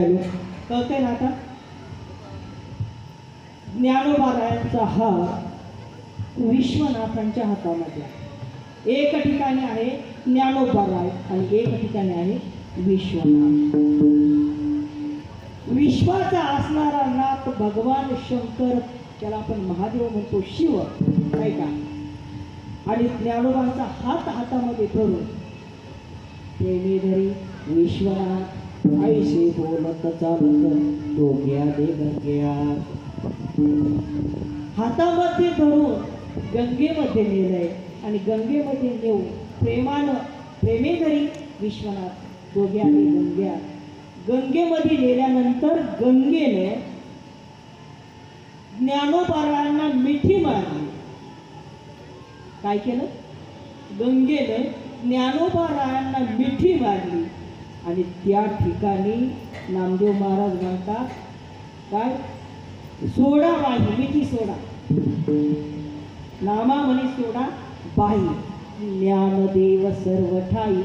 कळतंय ना आता. ज्ञानोबारायांचा हार विश्वनाथांच्या हातामध्ये आहे. एक ठिकाणी आहे ज्ञानोबाराय आणि एक ठिकाणी आहे विश्वनाथ. विश्वाचा असणारा नाथ भगवान शंकर, त्याला आपण महादेव म्हणतो, शिव नाही का. आणि ज्ञानोबांचा हात हातामध्ये धरून प्रेमी धरी विश्वनाथ ऐसे बोलत चालत डोक्या दे गंग्या, हातामध्ये धरून गंगेमध्ये नेलंय आणि गंगेमध्ये नेऊन प्रेमे धरी विश्वनाथ डोक्या दे गंग्या. गंगेमध्ये नेल्यानंतर गंगेने ज्ञानोबारायांना मिठी मारली. काय केलं? गंगेने ज्ञानोबारायांना मिठी मारली आणि त्या ठिकाणी नामदेव महाराज म्हणतात काय, सोडा बाई मिठी सोडा, नामा म्हणे सोडा बाई, ज्ञानदेव सर्व ठाई.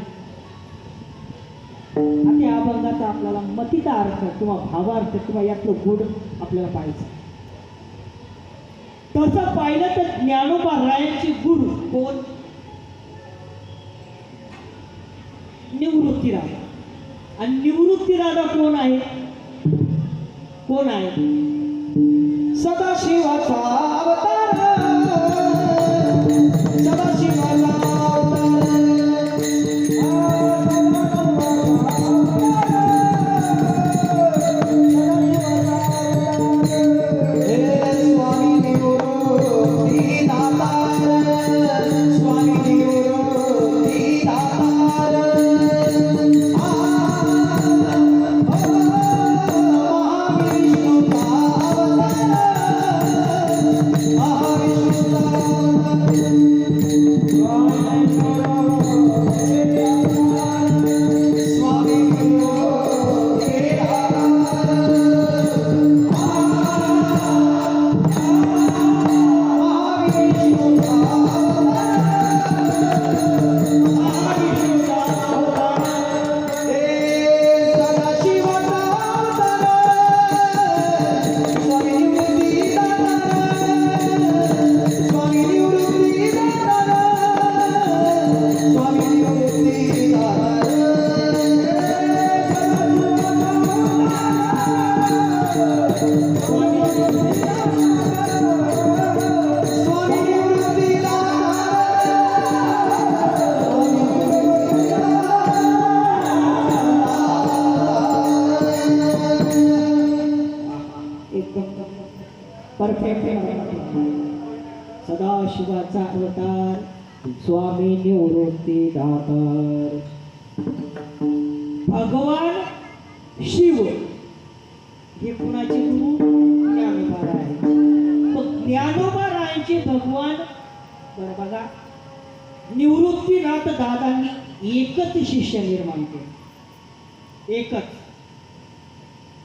आता या अभंगाचा आपल्याला मतीचा अर्थ किंवा भावार्थ किंवा यातलं गुण आपल्याला पाहायचं. तसं पाहिलं तर ज्ञानोबारायांचे गुरु कोण? निवृत्तीराजा. आणि निवृत्तीराजा कोण आहे? कोण आहे? सदाशिवाचा अवतार, सदाशिवाचा सदाशिवाचा अवतार स्वामी निवृत्ती दातार. भगवान शिव हे कुणाचे गुरु? ज्ञानोबारायांचे. मग ज्ञानोबारायांचे भगवान बरं बघा, निवृत्तीनाथ दादांनी एकच शिष्य निर्माण केले. एकच.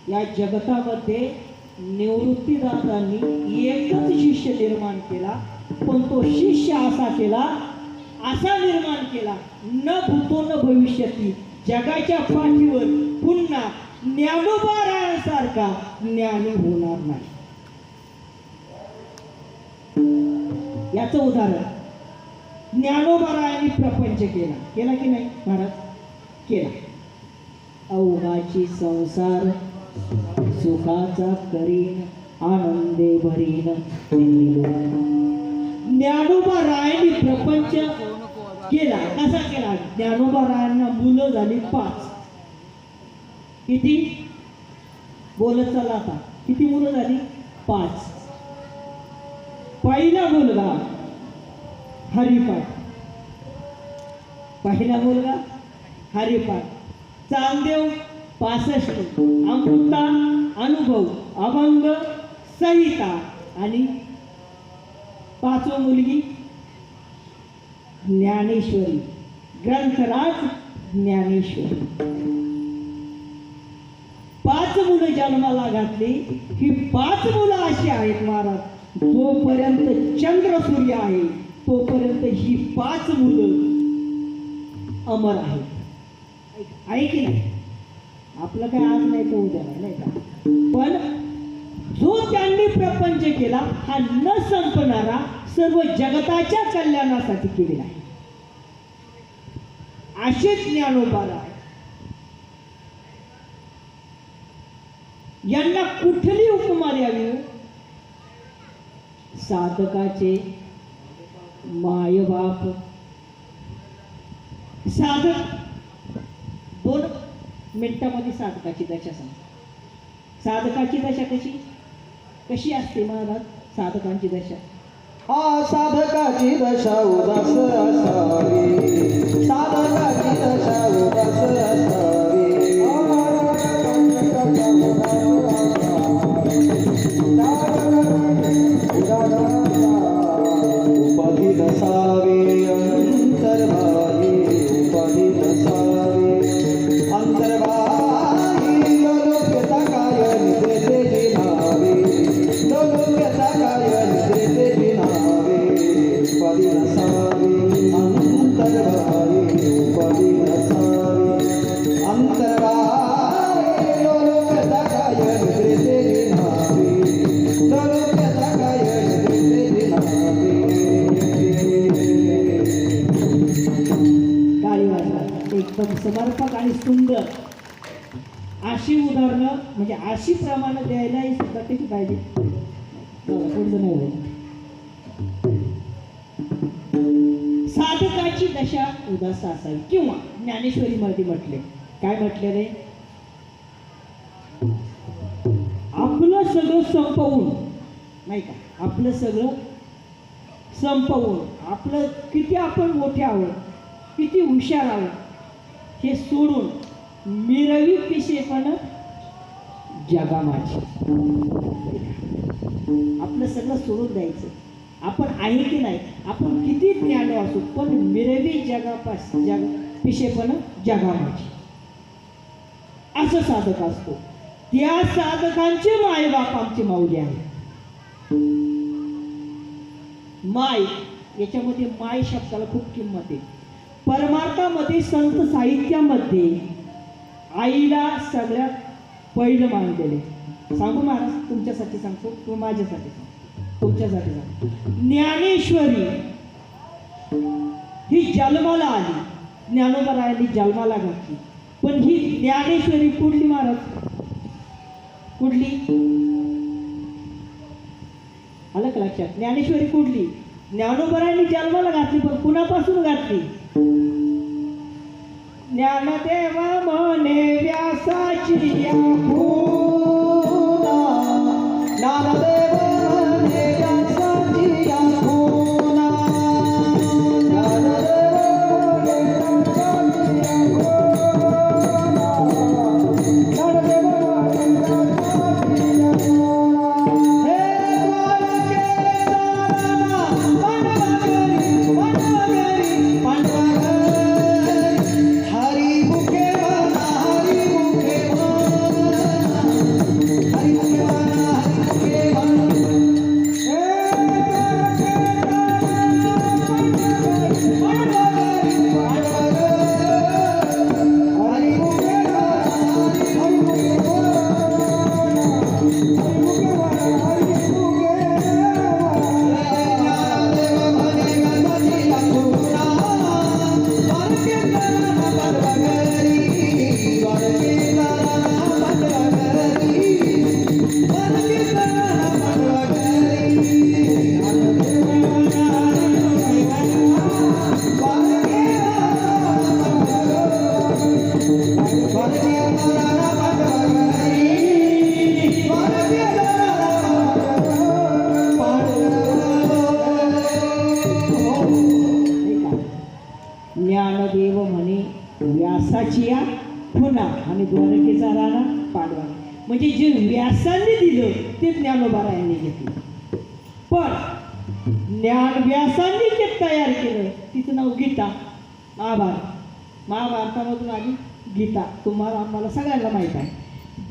या जगतामध्ये निवृत्तीदादांनी एकच शिष्य निर्माण केला, पण तो शिष्य असा निर्माण केला, न भूतो न भविष्यती, जगाच्या पाठीवर पुन्हा ज्ञानोबारायांसारखा ज्ञानी होणार नाही. याचं उदाहरण, ज्ञानोबारायांनी प्रपंच केला की नाही महाराज? केला. अवघाची संसार सुखाचा करीन आनंदे भरीन. ज्ञानोबारायांनी प्रपंच केला. कसा केला? ज्ञानोबारायांना मुलं झाली 5. किती? बोलत चला आता. किती मुलं झाली? 5. पहिला मुलगा हरिपाठ, पहिला मुलगा हरिपाठ. चांदेव 65, अमृता, अनुभव, अभंग, संहिता आणि 5वी मुलगी ज्ञानेश्वरी, ग्रंथराज ज्ञानेश्वरी. 5 मुलं जन्माला घातली. ही 5 मुलं अशी आहेत महाराज, जोपर्यंत चंद्र सूर्य आहे तोपर्यंत ही 5 मुलं अमर आहेत. आहे की नाही? आपलं काय आज नाही तर उद्या नाही का. पण जो त्यांनी प्रपंच केला हा न संपणारा सर्व जगताच्या कल्याणासाठी केलेला आहे. असेच ज्ञानोबा राय यांना कुठली उपमा द्यावी हो? साधकाचे मायबाप. साधक 2 मिनिटामध्ये साधकाची दशा सांग. साधकाची दशा कशी असते महाराज? साधकांची दशा साधकाची दशा उदास असावी, साधकाची दशा उदास असावी. उपाधी नसावी अंतर्भावी, उपाधी नसावी अंतर्भावी. लोक्यता काय निद्रेचे जिनावे, लोक्यता काय निद्रेचे जिनावे. उपाधी नसावी अंतर्भावी, उपाधी नसावी अंतर्भावी. लोक्यता काय निद्रेचे जिनावे, लोक्यता काय निद्रेचे जिनावे. टाळी वाजवा. एकदम समर्पक आणि सुंदर अशी उदाहरणं म्हणजे अशी प्रमाणं द्यायला सुद्धा किती पाहिजे. पुढचं नाही होईल. साधकाची दशा उदास असावी किंवा ज्ञानेश्वरीमध्ये म्हटले काय म्हटले रे? आपलं सगळं संपवून नाही का, आपलं सगळं संपवून आपलं किती आपण मोठे आहोत, किती हुशार आहोत हे सोडून मिरवी पिशेपण जगा माझी. आपलं सगळं सोडून द्यायचं. आपण आहे की नाही, आपण किती ज्ञान असू पण मिरवी जग पिशेपण जगा माझी असं साधक असतो. त्या साधकांचे मायबाप आमची माऊली आहे. माय याच्यामध्ये माय शब्दाला खूप किंमत आहे. परमार्थामध्ये संत साहित्यामध्ये आईला सगळ्यात पहिलं मानलेले. सांगू महाराज? तुमच्यासाठी सांगतो किंवा माझ्यासाठी सांगतो? तुमच्यासाठी सांगतो. ज्ञानेश्वरी ही जन्माला आली, ज्ञानोबरायांनी जन्माला घातली. पण ही ज्ञानेश्वरी कुठली महाराज? कुठली? आलं का लक्षात? ज्ञानेश्वरी कुठली? ज्ञानोबरायांनी जन्माला घातली पण कुणापासून घातली? ज्ञानदेव म्हणे व्यासाची या खूना, ज्ञानदेव म्हणे व्यासाची या खूना, ज्ञानदेव म्हणे व्यासाची या खूना, ज्ञानदेव म्हणे व्यासाची या खूना. हे द्वारके दाराना पांडवगरी, पांडवगरी, पांडवगरी. हरी मुखे म्हणा, हरी मुखे म्हणा, हरी मुखे म्हणा, हरी मुखे म्हणा. हरी मुखे म्हणा, हरी मुखे म्हणा, हरी मुखे म्हणा, हरी मुखे ज्ञानदेव म्हणे गणपतीला खूना, द्वारके दाराना पांडवगरी, द्वारके दाराना पांडवगरी, द्वारके दाराना पांडवगरी. ज्ञानदेव म्हणा, हरी मुखे म्हणा, द्वारके द्वारके दाराना पांडवगरी, द्वारके ज्ञानदेव म्हणे व्यासाची या खुना आणि द्वारकेचा राणा पांडवा. म्हणजे जे व्यासांनी दिलं ते ज्ञानोबारायांनी घेतलं. पण ज्ञान व्यासांनी जे तयार केलं तिचं नाव गीता. महाभारतामधून आली गीता. तुम्हाला आम्हाला सगळ्यांना माहीत आहे.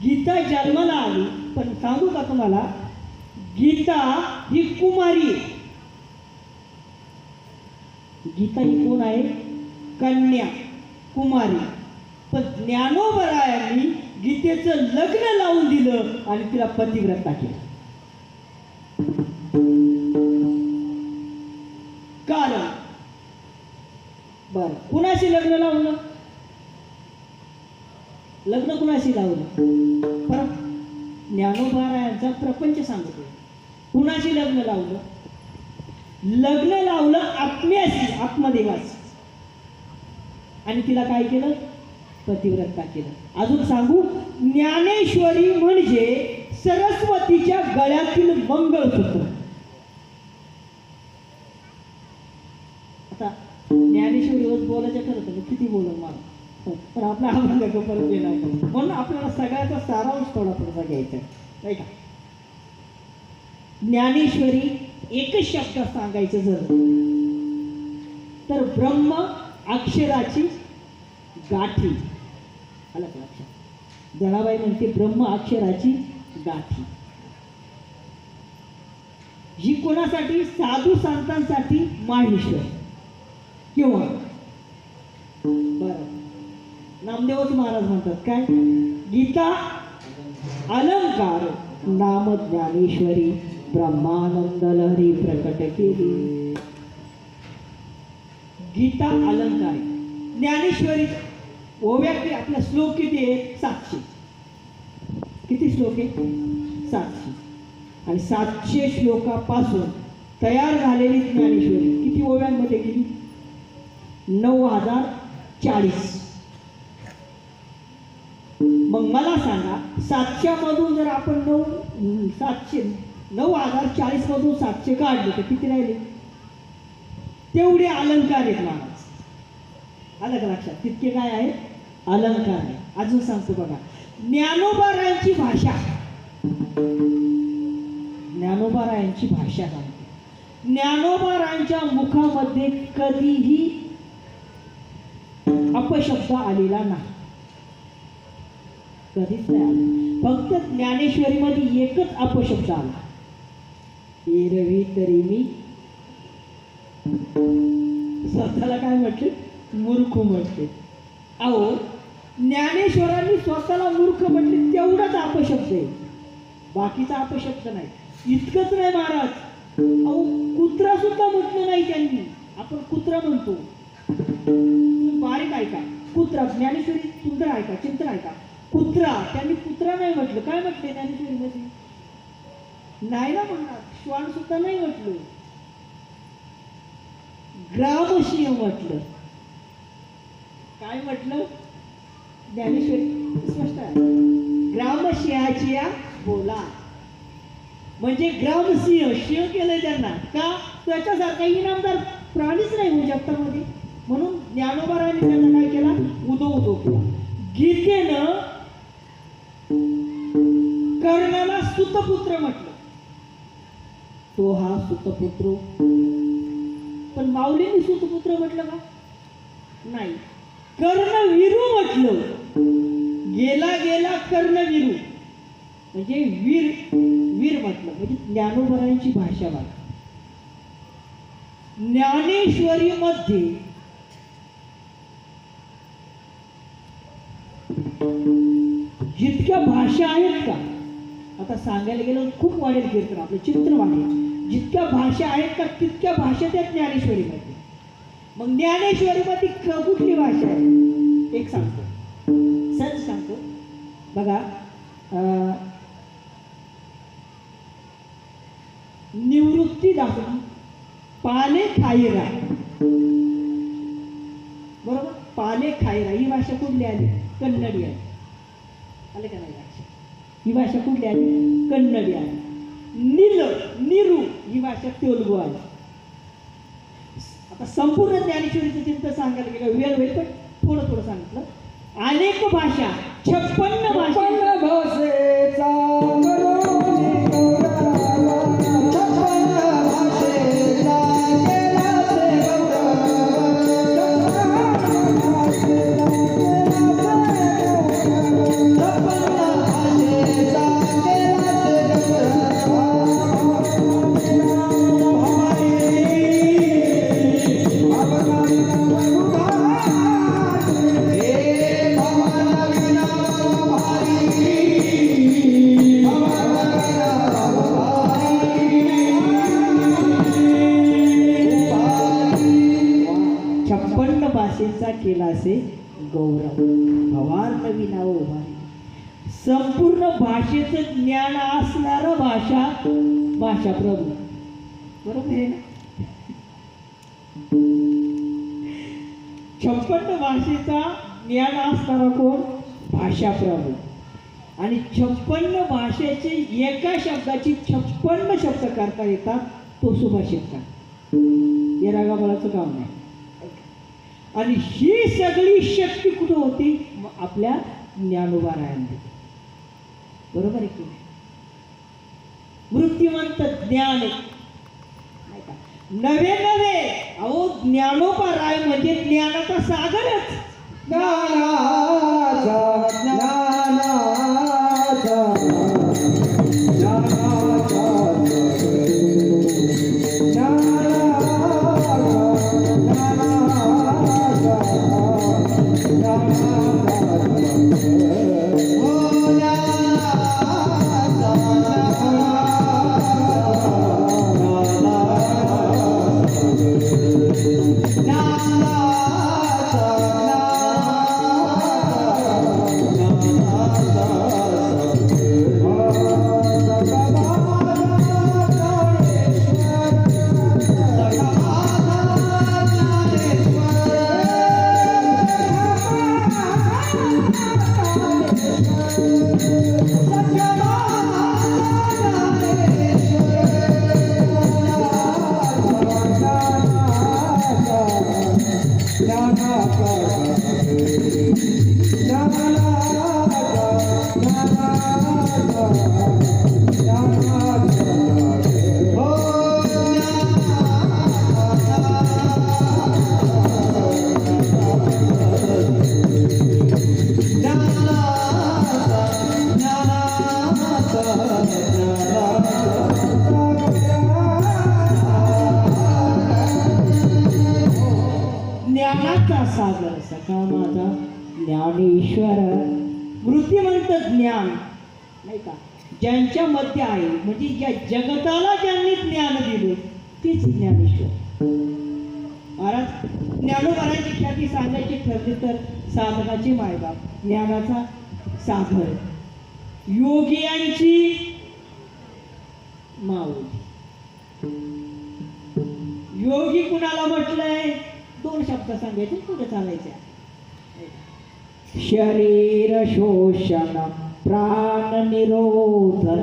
गीता जन्माला आली पण सांगू का तुम्हाला, गीता ही कुमारी आहे. गीता ही कोण आहे? कन्या, कुमारी. पण ज्ञानोबरायांनी गीतेचं लग्न लावून दिलं आणि तिला पतिव्रता केलं. कारण बर कुणाशी लग्न लावलं? लग्न कुणाशी लावलं? परत ज्ञानोबा यांचा प्रपंच सांगतो. कुणाशी लग्न लावलं? लग्न लावलं आत्म्याशी, आत्मदेवाशी. आणि तिला काय केलं? पतिव्रता केलं. अजून सांगू, ज्ञानेश्वरी म्हणजे सरस्वतीच्या गळ्यातील मंगळसूत्र. आता ज्ञानेश्वरीवर बोलायचं खरं तर किती बोलून मला, पण आपला आम्हाला परत येणार म्हणून आपल्याला सगळ्याचा सारांश थोडा थोडासा घ्यायचा नाही का. ज्ञानेश्वरी एकच शब्द सांगायचं झालं तर ब्रह्म अक्षराची गाठी. आलं का लक्षात? जनाबाई म्हणते ब्रह्म अक्षराची गाठी. ही कोणासाठी? साधू संतांसाठी माहेश्वर किंवा बरं नामदेवच महाराज म्हणतात काय? गीता अलंकार नाम ज्ञानेश्वरी ब्रह्मानंद लहरी प्रकट केली. गीता अलंकार ज्ञानेश्वरी ओव्या आपला श्लोक किती आहे? 700. किती श्लोक आहे? 700. आणि 700 श्लोकापासून तयार झालेली ज्ञानेश्वरी किती ओव्यांमध्ये गेली? 9040. मग मला सांगा 700 मधून जर आपण 9040 मधून 700 काढले तर किती राहिले? तेवढे अलंकार आहेत महाराज. आलं का लक्षात? तितके काय आहे? अलंकार आहे. अजून सांगतो बघा, ज्ञानोबारायांची भाषा. ज्ञानोबारायांची भाषा सांगते. ज्ञानोबारायांच्या मुखामध्ये कधीही अपशब्द आलेला नाही. कधीच नाही आला. फक्त ज्ञानेश्वरीमध्ये एकच अपशब्द आला. एरवी तरी मी स्वतःला काय म्हटले? मूर्ख म्हटले. अहो ज्ञानेश्वरांनी स्वतःला मूर्ख म्हटले तेवढाच अपशब्द आहे, बाकीचा अपशब्द नाही. इतकंच नाही महाराज, अहो कुत्रा सुद्धा म्हटलं नाही त्यांनी. आपण कुत्रा म्हणतो, बारीक ऐका. कुत्रा ज्ञानेश्वरी सुंदर ऐका, चिंत्र ऐका. कुत्रा, त्यांनी कुत्रा नाही म्हटलं. काय म्हटले ज्ञानेश्वरीमध्ये? नाही ना म्हणणार. श्वान सुद्धा नाही म्हटलं. ग्रामसिंह म्हटलं. काय म्हटलं? ज्ञानेश्वरी स्पष्ट आहे. ग्रामसिंहाची बोला म्हणजे ग्रामसिंह. सिंह केलंय त्यांना का? त्याच्यासारखा इनामदार प्राणीच नाही जगतामध्ये. म्हणून ज्ञानोबारायांनी त्यांना काय केला? उदो केला. गीतेनं कर्णाला सुतपुत्र म्हटलं. तो हा सुतपुत्र. पण माऊलींनी सुतपुत्र म्हटलं का? नाही. कर्णवीरू म्हटलं. गेला गेला कर्णवीरू म्हणजे वीर म्हटलं. म्हणजे ज्ञानोबारायांची भाषा बघा. ज्ञानेश्वरी मध्ये जितक्या भाषा आहेत का, आता सांगायला गेलं खूप वाढेल कीर्तन, आपलं चित्र वाढेल. जितक्या भाषा आहेत का तितक्या भाषा त्या ज्ञानेश्वरीमध्ये. मग ज्ञानेश्वरीमध्ये कुठली भाषा आहे? एक सांगतो, सहज सांगतो बघा. निवृत्ती दाखवली पाले खाईरा. बरोबर? पाले खाईरा ही भाषा कुठली आली? कन्नडी आली. आले का नाही भाषा? ही भाषा कुठली आली? कन्नडी आली. नीरू ही भाषा तेलुगू आली. आता संपूर्ण ज्ञानेश्वरीचं चिंतन सांगायला गेलं वेळ होईल, पण थोडं सांगितलं. अनेक भाषा 56 भाषेचा भारी असे गौरव भवार नवी नाव उभारली. संपूर्ण भाषेचं ज्ञान असणारं भाषा प्रभू. बरोबर आहे ना? 56 भाषेचा ज्ञान असणारा कोण? भाषा प्रभू. आणि 56 भाषेचे एका शब्दाची 56 शब्द करता येतात, तो सुभाषित का. हे रागाबळाचं काम नाही. आणि ही सगळी शक्ती कुठं होती? आपल्या ज्ञानोबा रायांमध्ये. बरोबर आहे की नाही? मृत्युवंत ज्ञान नवे अहो ज्ञानोबा राय म्हणजे ज्ञानाचा सागरच. ज्ञानाचा सागर सखा माझा ज्ञानेश्वर. मृत्युवंत ज्ञान नाही का ज्यांच्या मध्ये आहे, म्हणजे या जगताला ज्यांनी ज्ञान दिलं तेच ज्ञानेश्वर. महाराज ज्ञानोबारांची ख्याती सांगायची ठरली तर साधनाची मायबाप, ज्ञानाचा सागर, योगियांची माऊली. योगी कुणाला म्हटलंय? 2 शब्द सांगायचे, पुढे चालायचे. शरीर शोषण प्राण निरोधन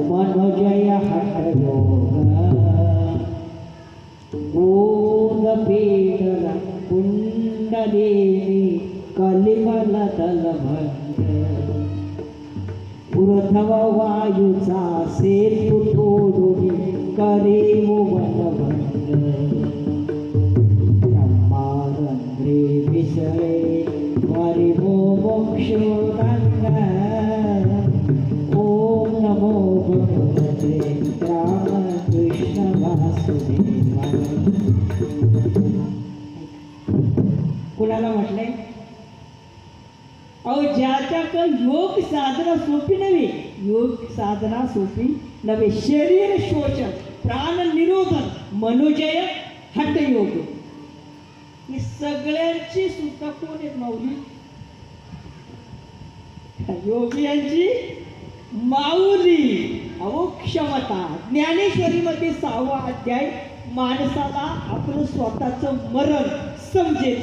मनोजय हठ योग बोध पीडन कुंडलेनी कलिमल दलभंग ऊर्ध्व वायूचा सेतू तोडून करे वनभंग ब्रह्मारंध्रे विसळे परिमो मोक्षोरंग ओम नमो भगवते रामकृष्ण वासुदेवाय. कुणाला म्हटलंय? अहो ज्याच्या योग साधना सोपी नव्हे, योग साधना सोपी नव्हे. शरीर शोषण प्राण निरोधन मनोजय हठयोग ही सगळ्यांची सुद्धा कोण आहेत माऊली? योगी यांची माऊली. अहो क्षमता. ज्ञानेश्वरीमध्ये 6वा अध्याय माणसाला आपलं स्वतःचं मरण समजेल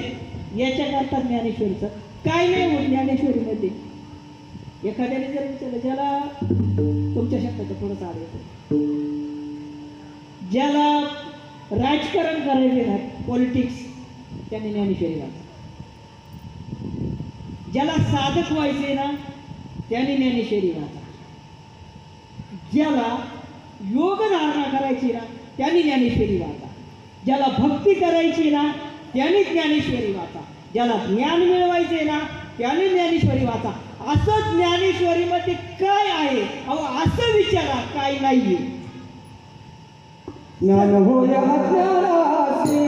याच्याकरता ज्ञानेश्वरीचं काय नाही होत. ज्ञानेश्वरीमध्ये एखाद्याने जर विचारलं, ज्याला तुमच्या शब्दाचं थोडं चालू, ज्याला राजकारण करायचे ना, पॉलिटिक्स, त्यांनी ज्ञानेश्वरी वाचा. ज्याला साधक व्हायचे ना, त्यांनी ज्ञानेश्वरी वाचा. ज्याला योग धारणा करायची ना, त्यांनी ज्ञानेश्वरी वाचा. ज्याला भक्ती करायची ना, त्यांनी ज्ञानेश्वरी वाचा. ज्याला ज्ञान मिळवायचे ना, त्यांनी ज्ञानेश्वरी वाचा. असं ज्ञानेश्वरीमध्ये काय आहे? अहो असं विचारा, काय नाहीये. ज्ञान होया ज्ञानासी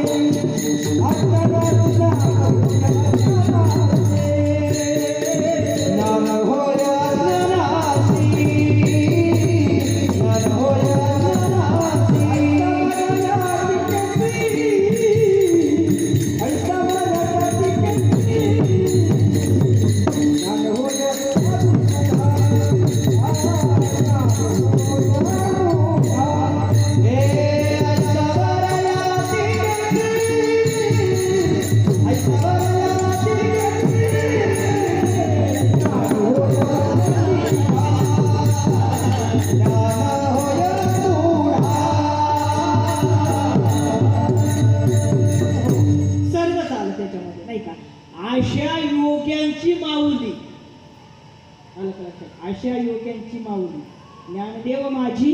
माऊली, ज्ञानदेव माझी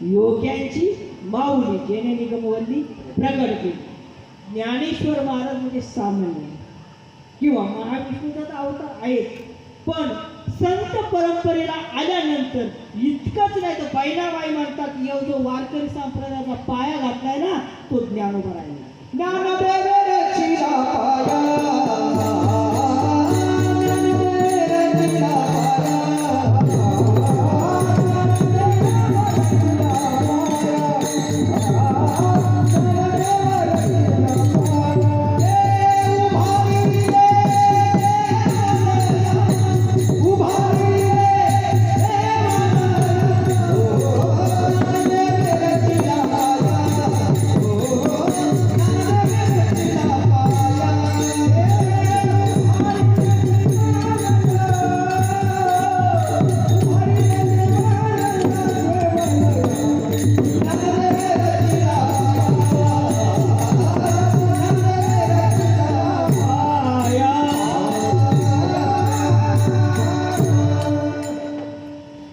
योग्यांची माऊली, जेणे निगमवल्ली प्रगट केली. ज्ञानेश्वर महाराज म्हणजे सामान्य किंवा महाविष्णूचा अवतार आहेत, पण संत परंपरेला आल्यानंतर इतकंच नाही तर बहिणाबाई म्हणतात जो वारकरी संप्रदायाचा पाया घातलाय ना तो ज्ञानोबा राहिला. ज्ञानदेवेरचिला पाया, ज्ञानदेवेरचिला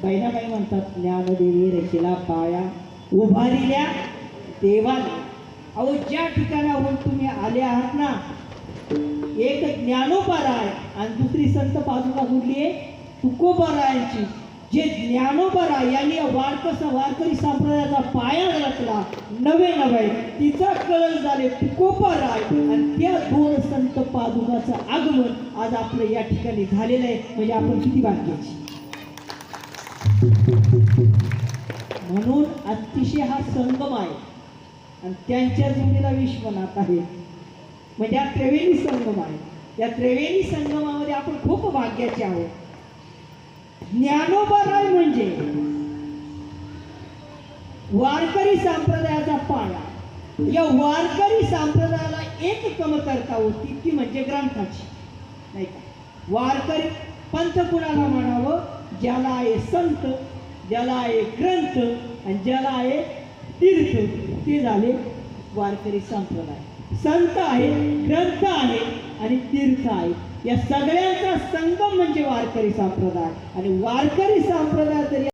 बहिणाबाई म्हणतात ज्ञानदेवी रचिला पाया उभारिल्या देवाला. अहो ज्या ठिकाणाहून तुम्ही आले आहात ना, एक ज्ञानोबाराय आणि दुसरी संत पादुका कुठली आहे तुकोबारायांची. जे ज्ञानोबाराय यांनी वारकरी संप्रदायाचा पाया रचला नवे नवे, तिचा कळस झाले तुकोबाराय आणि त्या दोन संत पादुकाचं आगमन आज आपलं या ठिकाणी झालेलं आहे. म्हणजे आपण किती भाग्याची. म्हणून अतिशय हा संगम आहे आणि त्यांच्या जोडीला विश्वनाथ आहे. म्हणजे हा त्रिवेणी संगम आहे. या त्रिवेणी संगमामध्ये आपण खूप भाग्याचे आहोत. ज्ञानोबाराय म्हणजे वारकरी संप्रदायाचा पाया. या वारकरी संप्रदायाला एक कमतरता होती ती म्हणजे ग्रंथाची, नाही का. वारकरी पंथ कुणाला म्हणावं, ज्याला आहे संत, ज्याला आहे ग्रंथ आणि ज्याला आहे तीर्थ, ते झाले वारकरी संप्रदाय. संत आहे, ग्रंथ आहे आणि तीर्थ आहे. या सगळ्यांचा संगम म्हणजे वारकरी संप्रदाय. आणि वारकरी संप्रदाय तरी